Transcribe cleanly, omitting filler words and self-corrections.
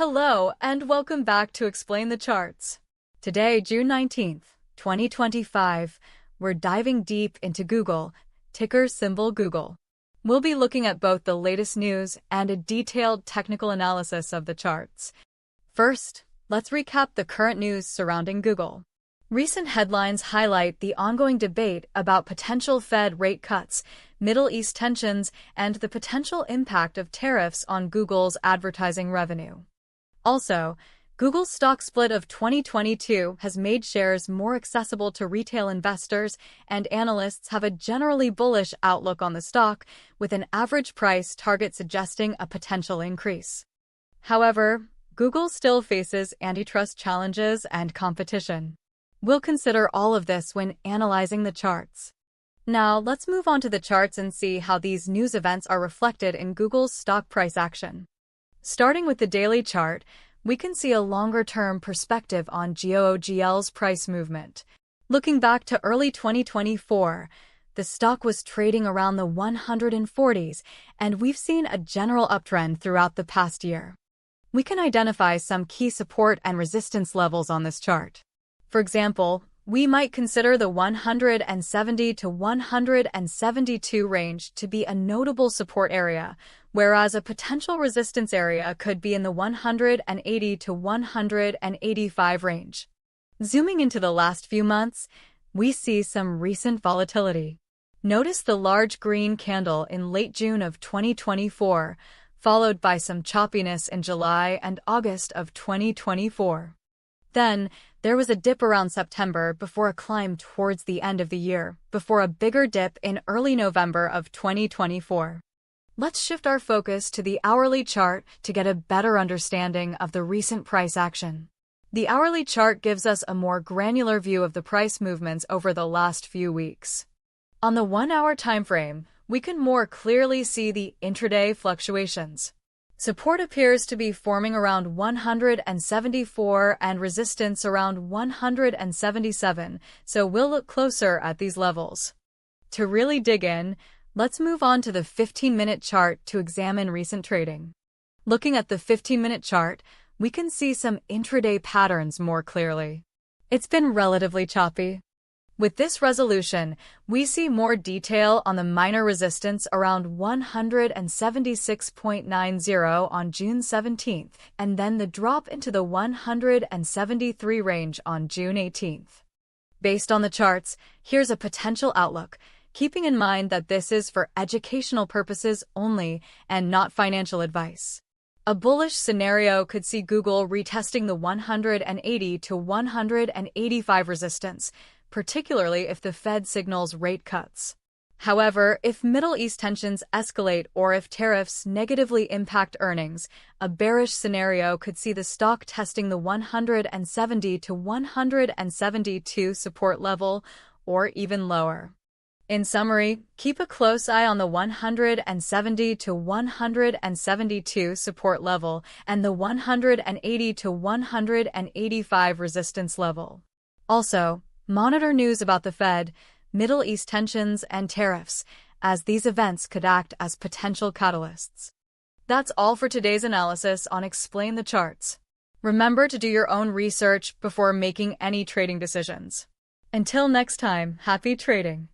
Hello, and welcome back to Explain the Charts. Today, June 19th, 2025, we're diving deep into Google, ticker symbol Google. We'll be looking at both the latest news and a detailed technical analysis of the charts. First, let's recap the current news surrounding Google. Recent headlines highlight the ongoing debate about potential Fed rate cuts, Middle East tensions, and the potential impact of tariffs on Google's advertising revenue. Also, Google's stock split of 2022 has made shares more accessible to retail investors, and analysts have a generally bullish outlook on the stock, with an average price target suggesting a potential increase. However, Google still faces antitrust challenges and competition. We'll consider all of this when analyzing the charts. Now, let's move on to the charts and see how these news events are reflected in Google's stock price action. Starting with the daily chart, we can see a longer-term perspective on GOOGL's price movement. Looking back to early 2024, the stock was trading around the 140s, and we've seen a general uptrend throughout the past year. We can identify some key support and resistance levels on this chart. For example, we might consider the 170 to 172 range to be a notable support area, whereas a potential resistance area could be in the 180 to 185 range. Zooming into the last few months, we see some recent volatility. Notice the large green candle in late June of 2024, followed by some choppiness in July and August of 2024. Then, there was a dip around September before a climb towards the end of the year, before a bigger dip in early November of 2024. Let's shift our focus to the hourly chart to get a better understanding of the recent price action. The hourly chart gives us a more granular view of the price movements over the last few weeks. On the 1-hour timeframe, we can more clearly see the intraday fluctuations. Support appears to be forming around 174 and resistance around 177, so we'll look closer at these levels. To really dig in, let's move on to the 15-minute chart to examine recent trading. Looking at the 15-minute chart, we can see some intraday patterns more clearly. It's been relatively choppy. With this resolution, we see more detail on the minor resistance around 176.90 on June 17th, and then the drop into the 173 range on June 18th. Based on the charts, here's a potential outlook, keeping in mind that this is for educational purposes only and not financial advice. A bullish scenario could see Google retesting the 180 to 185 resistance, particularly if the Fed signals rate cuts. However, if Middle East tensions escalate or if tariffs negatively impact earnings, a bearish scenario could see the stock testing the 170 to 172 support level or even lower. In summary, keep a close eye on the 170 to 172 support level and the 180 to 185 resistance level. Also, monitor news about the Fed, Middle East tensions, and tariffs, as these events could act as potential catalysts. That's all for today's analysis on Explain the Charts. Remember to do your own research before making any trading decisions. Until next time, happy trading!